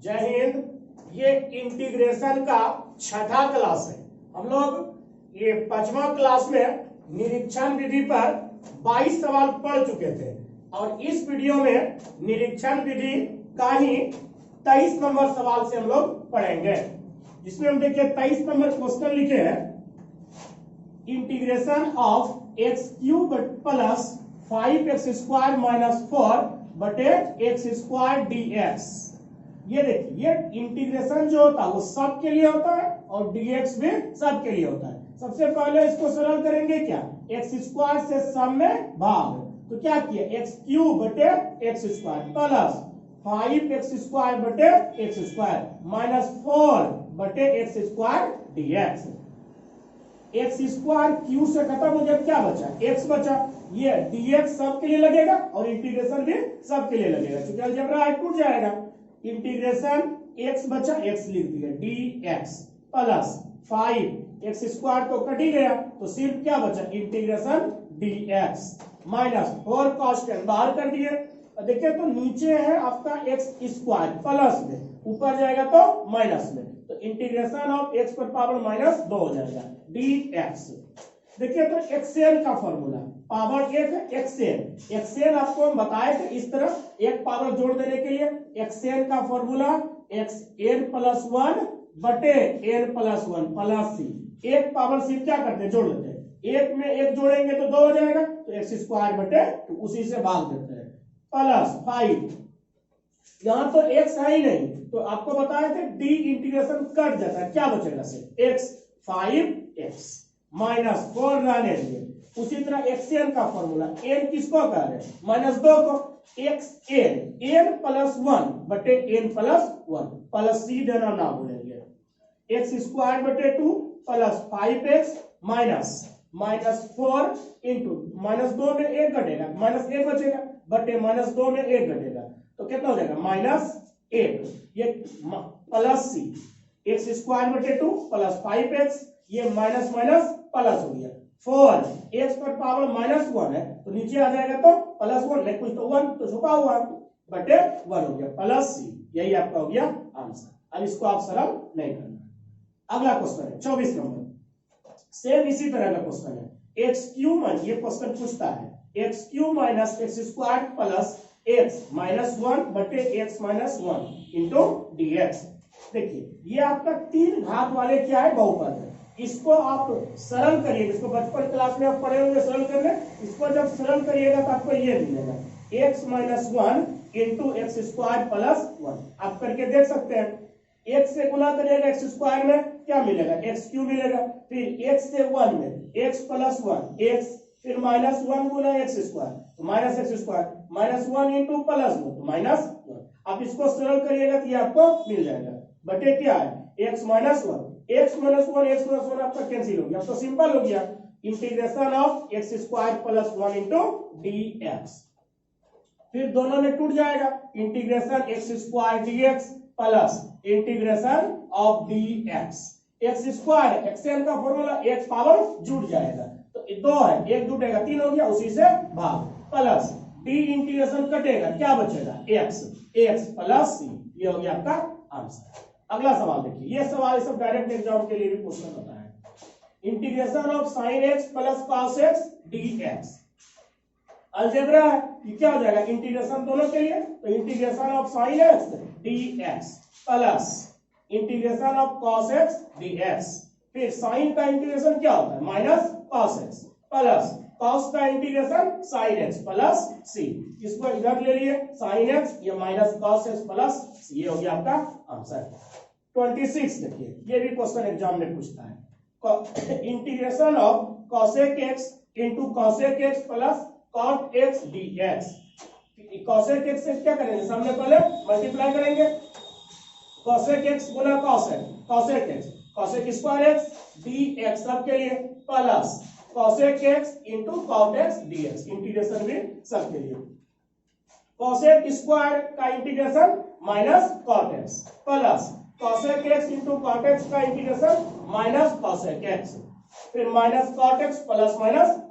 जय हिंद। ये इंटीग्रेशन का छठा क्लास है। हम लोग ये 5वां क्लास में निरीक्षण विधि पर 22 सवाल पढ़ चुके थे और इस वीडियो में निरीक्षण विधि का ही 23 नंबर सवाल से हम लोग पढ़ेंगे, जिसमें हम देखिए 23 नंबर क्वेश्चन लिखे हैं। Integration of x cube plus 5x² minus 4 बटे x² dx। ये देखिए, ये इंटीग्रेशन जो होता है वो सब के लिए होता है और dx भी सब के लिए होता है। सबसे पहले इसको सरल करेंगे क्या, x² से सब में भाग, तो क्या किया x³ बटे x² प्लस 5x² बटे x² माइनस 4 बटे x² dx। x² क्यू से खत्म हो गया, क्या बचा x बचा। ये dx सब के लिए लगेगा और इंटीग्रेशन भी सब के लिए लगेगा, क्योंकि अलजेब्रा टूट जाएगा। इंटीग्रेशन x बचा, x लिख दिया dx प्लस 5x² तो कट ही गया, तो सिर्फ क्या बचा इंटीग्रेशन dx माइनस 4 कांस्टेंट बाहर कर दिए। देखिए तो नीचे है आपका x² प्लस में, ऊपर जाएगा तो माइनस में, तो इंटीग्रेशन ऑफ x पर पावर माइनस 2 हो जाएगा dx। देखिए तो xn का फॉर्मूला पावर एक है xn आपको हम बताए थे, इस तरह एक पावर जोड़ देने के लिए xn का फॉर्मूला xn प्लस 1 बटे n प्लस 1 प्लस c। एक पावर सिर्फ क्या करते हैं, जोड़ देते हैं। एक में एक जोड़ेंगे तो 2 हो जाएगा, तो x² बटे तो उसी से भाग देते हैं प्लस 5। यहां तो x है ही नहीं, तो आपको बताए थे d इंटीग्रेशन कट जाता है, क्या बचेगा से x 5x माइनस 4 रहने दिए। उसी तरह xn का फॉर्मूला n किसको कह रहे हैं, -2 को, xn n प्लस 1 बटे n प्लस 1 प्लस c देना ना भूलेंगे, x² बटे 2 प्लस 5x माइनस 4 इंटू -2 में 1 घटेगा, -1 बचेगा बटे -2 में 1 घटेगा, तो कितना हो जाएगा -1। ये प्लस c x² बटे 2 प्लस 5x, ये माइनस माइनस प्लस हो गया 4, x पर पावर -1 है तो नीचे आ जाएगा तो प्लस 1 नहीं, कुछ तो 1 तो छुपा हुआ बटे 1 हो गया प्लस c। यही आपका हो गया आंसर। अब इसको आप सरल नहीं करना। अगला क्वेश्चन है 24 नंबर, सेम इसी तरह का क्वेश्चन है। x³ ये क्वेश्चन पूछता है x³ minus x² plus x minus 1 बटे x माइनस 1 इंटू dx। देखिए ये आपका 3 घात वाले क्या है, बहुपद है। इसको आप सरल करिए, इसको बचपन क्लास में आप पढ़े होंगे सरल करने, इसको जब सरल करिएगा तो आपको ये मिलेगा x minus 1 into x² plus 1। आप करके देख सकते हैं, x से गुना करिएगा x² में क्या मिलेगा x³ मिलेगा, फिर x से 1 में x प्लस 1 x, फिर -1 गुना x² तो minus x² minus 1 into plus 1 तो -1। आप इसको सरल करिएगा तो ये आपको मिल जाएगा बटे क्या है x माइनस 1 आपका कैंसिल हो गया, तो सिंपल हो गया integration of x² plus 1 into dx। फिर दोनों में टूट जाएगा, integration x² dx plus integration of dx। x² xn का फॉर्मूला x पावर जुड़ जाएगा, तो 2 है, 1 जुटेगा 3 हो गया, उसी से भाग प्लस d इंटीग्रेशन कटेगा, क्या बचेगा x प्लस c। ये हो गया आपका आंसर। अगला सवाल देखिए, ये सवाल सब डायरेक्ट एग्जाम के लिए भी क्वेश्चन होता है। Integration of sin x plus cos x dx। Algebra है, ये क्या हो जाएगा इंटीग्रेशन दोनों के लिए, तो integration of sin x dx plus integration of cos x dx। फिर sin का इंटीग्रेशन क्या होता है minus cos x plus cos का integration sin x plus c। इसको इधर ले लिए sin x, ये minus cos x plus c। ये हो गया आपका आंसर। 26 देखिए, ये भी क्वेश्चन एग्जाम में पूछता है। Integration of cosec x into cosec x plus cot x dx। cosec x से क्या करेंगे, सामने पहले मल्टीप्लाई करेंगे, cosec x गुना cosec x cosec² x dx सबके लिए plus cosec x into cot x dx, integration भी सबके लिए। cosec² का integration minus cot x plus cosec x into cot x का इंटीग्रेशन माइनस cosec x, फिर minus cot x plus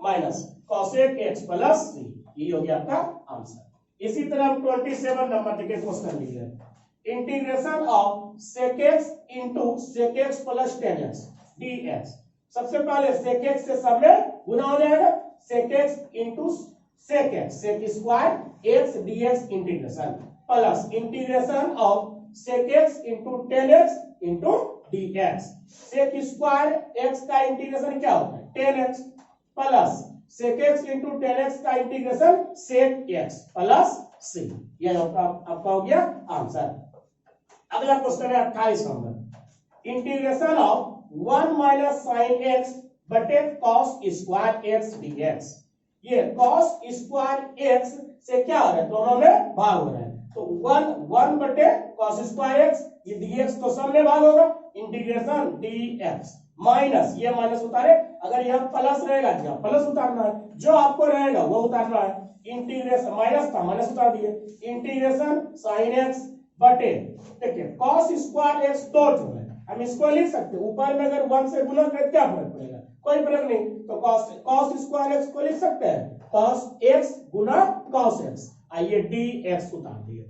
minus cosec x plus c। ये हो गया आपका आंसर। इसी तरह 27 नंबर देखिए क्वेश्चन लिखे, integration of sec x into sec x plus 10x dx। सबसे पहले सेक एक्स से सब में गुना हो जाएगा, sec x into sec x sec square x dx integration plus integration of sec x into 10x into dx। Sec square x का integration क्या होता है 10x plus sec x into 10x का इंटीग्रेशन सेक एक्स प्लस सी। यह आपका हो गया answer. अगला क्वेश्चन है 28 number, integration of 1 minus sine x बटे कॉस स्क्वायर एक्स dx। ये कॉस स्क्वायर एक्स से क्या हो रहा है, दोनों में भाग हो रहा है, तो 1 बटे कॉस स्क्वायर एक्स, ये dx तो सब में भाग होगा, इंटीग्रेशन dx माइनस, ये माइनस उतारे, अगर यहाँ प्लस रहेगा यहाँ प्लस उतारना है, जो आपको रहेगा वो उतारना है, इंटीग्रेशन माइनस था माइनस उतार दिए, इंटीग्रेशन साइन एक्स बटे, देखिए कॉस स्क्वायर एक्स दो जो है हम इसको लिख सकते हैं, ऊपर में अगर 1 से गुना करें क्या फर्क पड़ेगा, कोई फर्क नहीं, तो कॉस स्क्वायर एक्स को लिख सकते हैं कॉस एक्स गुना कॉस एक्स, आइए dx उतार दिए।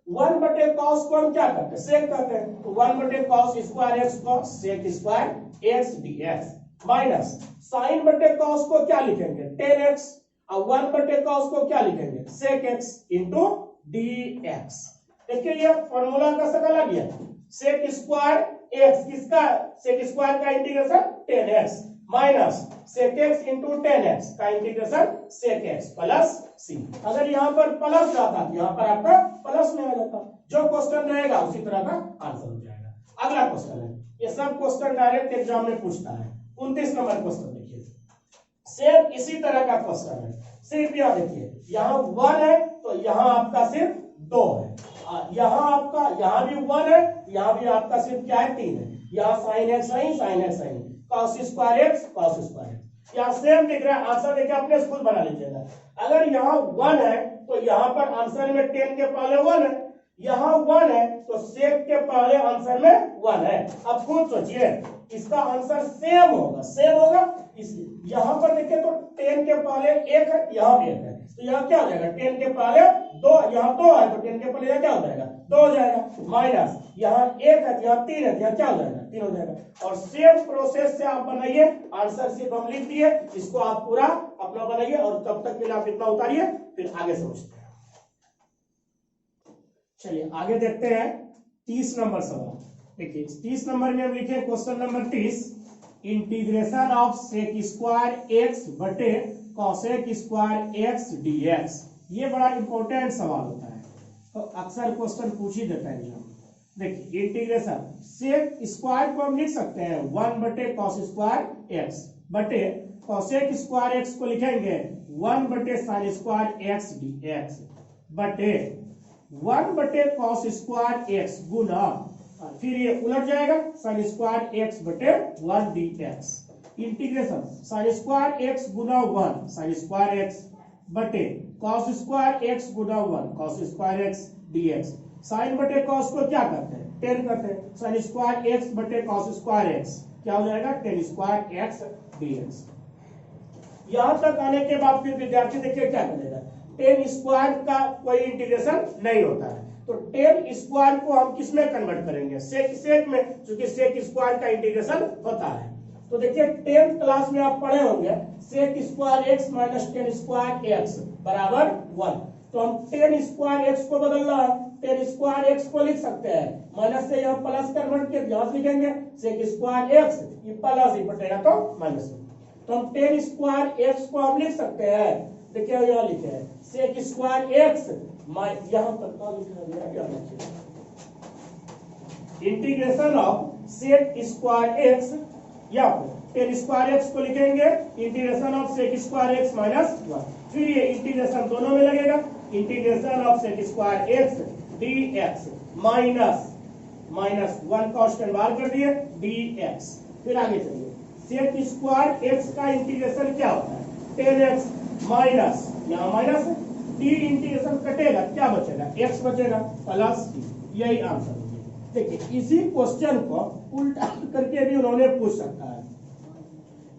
1 बटे कॉस को हम क्या करते हैं सेक करते हैं, तो 1 बटे कॉस स्क्वायर एक्स को sec square x dx minus sine बटे कॉस को क्या लिखेंगे 10x और 1 बटे कॉस को क्या लिखेंगे सेक एक्स इंटू dx। देखिए ये फॉर्मूला का शकल आ गया, सेक स्क्वायर एक्स किसका, सेक स्क्वायर का integration 10x minus sec x into 10x का integration sec x plus c. अगर यहाँ पर प्लस जाता तो यहाँ पर आपका प्लस में आ जाता, जो क्वेश्चन रहेगा उसी तरह का आंसर हो जाएगा। अगला क्वेश्चन है, ये सब क्वेश्चन डायरेक्ट एग्जाम में पूछता है, 29 नंबर क्वेश्चन देखिए, सेम इसी तरह का क्वेश्चन है, सिर्फ यहाँ देखिए यहाँ 1 है तो यहाँ आपका सिर्फ 2 है, यहाँ आपका यहाँ भी 1 है, यहाँ भी आपका सिर्फ क्या है 3 है, यहाँ sine x sine cos square x cos square x, यहाँ सेम दिख रहा है, आंसर देखिए अपने खुद बना लीजिएगा। अगर यहाँ 1 है तो यहाँ पर आंसर में 10 के पहले 1 है, यहाँ 1 है तो सेक के पहले आंसर में 1 है। अब खुद सोचिए इसका आंसर सेम होगा इसलिए यहाँ पर देखिए तो 10 के पहले 1 है, यहाँ भी 1 है, तो यहाँ क्या हो जाएगा 10 के पहले 2, यहाँ 2 है तो 10 के पहले क्या हो जाएगा 2 हो जाएगा, माइनस यहाँ 1 है यहाँ 3 है, यहाँ क्या हो जाएगा 3 हो जाएगा। और सेम प्रोसेस से आप बनाइए, आंसर सिर्फ हम लिख दिए, इसको आप पूरा अपना बनाइए और तब तक के लिए आप इतना उतारिए, फिर आगे समझते हैं। चलिए आगे देखते हैं 30 नंबर सवाल। देखिए 30 नंबर में हम लिखे question number 30, integration of sec square x बटे कॉसेक स्क्वायर एक्स dx। ये बड़ा इंपॉर्टेंट सवाल होता है, तो अक्सर क्वेश्चन पूछ ही देता है एग्जाम। देखिए इंटीग्रेशन सेक स्क्वायर को हम लिख सकते हैं 1 बटे कॉस स्क्वायर एक्स बटे कॉसेक स्क्वायर एक्स को लिखेंगे 1 बटे साइन स्क्वायर एक्स dx बटे 1 बटे कॉस स्क्वायर एक्स गुना, फिर ये उलट जाएगा साइन स्क्वायर एक्स बटे 1 dx, integration sine square x गुना 1 साइन स्क्वायर एक्स बटे कॉस स्क्वायर एक्स गुना 1 cos square x dx। Sine बटे कॉस को क्या करते हैं 10 करते हैं, साइन स्क्वायर एक्स बटे कॉस स्क्वायर एक्स क्या हो जाएगा 10 स्क्वायर एक्स dx। यहां तक आने के बाद फिर विद्यार्थी देखिए क्या करेगा, 10 स्क्वायर का कोई इंटीग्रेशन नहीं होता है, तो 10 स्क्वायर को हम किस में कन्वर्ट करेंगे सेक में, क्योंकि सेक स्क्वायर का इंटीग्रेशन होता है। तो देखिए 10th क्लास में आप पढ़े होंगे sec square x minus 10 square x बराबर 1, तो हम 10 स्क्वायर एक्स को बदलना है, 10 स्क्वायर एक्स को लिख सकते हैं, माइनस से यहाँ प्लस कन्वर्ट किया यहाँ लिखेंगे सेक स्क्वायर एक्स, ये प्लस ही बटेगा तो माइनस, तो हम 10 स्क्वायर एक्स को हम लिख सकते हैं, देखिए यहाँ लिखे हैं सेक स्क्वायर एक्स, यहाँ तक integration of sec square x, या 10 स्क्वायर एक्स को लिखेंगे integration of sec square x minus 1, फिर ये इंटीग्रेशन दोनों में लगेगा, integration of sec square x dx minus 1 constant बाहर कर दिए dx। फिर आगे चलिए, सेक स्क्वायर एक्स का इंटीग्रेशन क्या होता है 10x माइनस, यहाँ माइनस d इंटीग्रेशन कटेगा क्या बचेगा x बचेगा प्लस d, यही आंसर हो गया। देखिए इसी क्वेश्चन को उल्टा करके भी उन्होंने पूछ सकता है,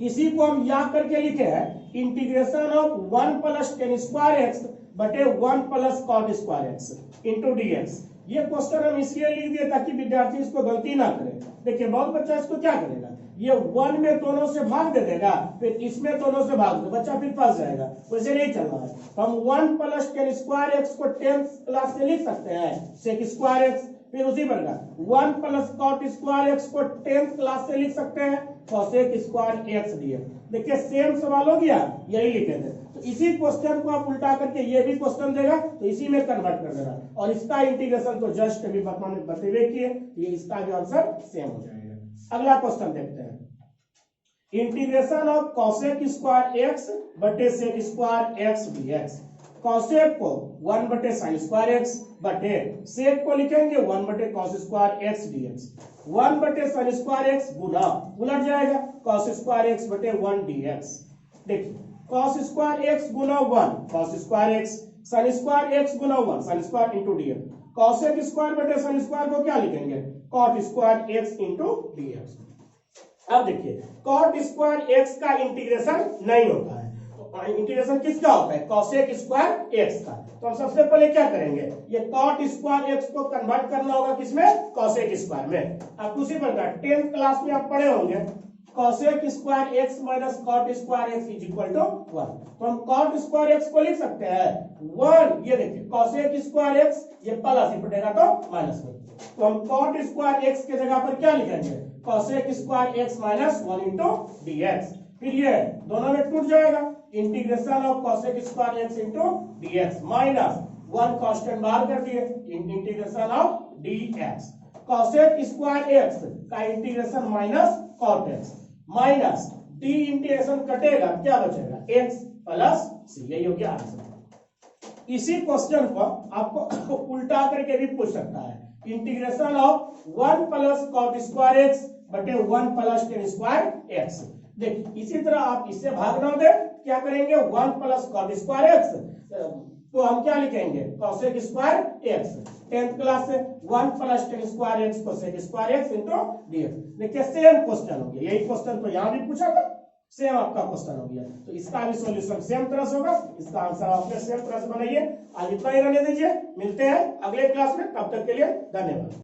इसी को हम या करके लिखे हैं integration of 1 plus 10 square x बटे 1 plus cot square x into dx। ये क्वेश्चन हम इसलिए लिख दिए ताकि विद्यार्थी इसको गलती ना करे। देखिए बहुत बच्चा इसको क्या करेगा, ये 1 में दोनों से भाग दे देगा, फिर इसमें दोनों से भाग दे, बच्चा फिर फंस जाएगा। वैसे नहीं चलना है। हम 1 प्लस टेन स्क्वायर एक्स को 10th क्लास से लिख सकते हैं सेक स्क्वायर एक्स, फिर उसी प्रकार 1 प्लस कॉट स्क्वायर एक्स को 10th क्लास से लिख सकते हैं कॉसेक स्क्वायर एक्स डीएक्स। देखिए सेम सवाल हो गया, यही लिखे थे। तो इसी क्वेश्चन को आप उल्टा करके ये भी क्वेश्चन देगा तो इसी में कन्वर्ट कर देना, और इसका इंटीग्रेशन तो जस्ट अभी बतवे किए, ये इसका भी आंसर सेम हो जाएगा। अगला क्वेश्चन देखते हैं, integration of cosec square x बटे sec square x dx. Cosec को 1 बटे साइन स्क्वायर एक्स बटे सेक को लिखेंगे 1 बटे कॉस स्क्वायर एक्स डीएक्स। 1 बटे साइन स्क्वायर एक्स गुना उलट जाएगा कॉस स्क्वायर एक्स बटे 1 डीएक्स। देखिए कॉस स्क्वायर एक्स गुना 1 cos square x, sine square x गुना 1 sine square into dx. Cosec square बटे साइन स्क्वायर को क्या लिखेंगे, cot square x into dx. अब देखिए कॉट स्क्वायर एक्स का इंटीग्रेशन नहीं होता है, इंटीग्रेशन किसका होता है, कॉसेक स्क्वायर एक्स का। तो हम सबसे पहले क्या करेंगे, ये कॉट स्क्वायर एक्स को कन्वर्ट करना होगा किसमें, कॉसेक स्क्वायर में। अब उसी प्रकार 10th क्लास में आप पढ़े होंगे cosec square x minus cot square x is equal to 1। तो हम कॉट स्क्वायर एक्स को लिख सकते हैं 1, ये देखिए कॉसेक स्क्वायर एक्स, ये प्लस ही पड़ेगा तो माइनस में। तो हम कॉट स्क्वायर एक्स के जगह पर क्या लिखेंगे, cosec square x minus 1 into dx. फिर ये दोनों में टूट जाएगा, integration of cosec square x into dx minus 1 constant बाहर कर दिए, integration of dx. Cosec square x का integration minus cot x minus d integration कटेगा, क्या बचेगा एक्स प्लस सी, यही हो गया आंसर। इसी क्वेश्चन को आपको उल्टा करके भी पूछ सकता है, integration of 1 plus cot square x बटे 1 प्लस टेन स्क्वायर एक्स। देखिए इसी तरह आप इससे भाग ना दे, क्या करेंगे 1 प्लस कॉट स्क्वायर एक्स, तो हम क्या लिखेंगे cosec square x. 10th class से 1 plus ten square x cosec square x into dx. देखिए सेम क्वेश्चन हो गया, यही क्वेश्चन तो यहाँ भी पूछा था, सेम आपका क्वेश्चन हो गया। तो इसका भी सॉल्यूशन सेम तरह से होगा, इसका आंसर आपने सेम तरह से बनाइए। आज इतना ही रहने दीजिए, मिलते हैं अगले क्लास में, तब तक के लिए धन्यवाद।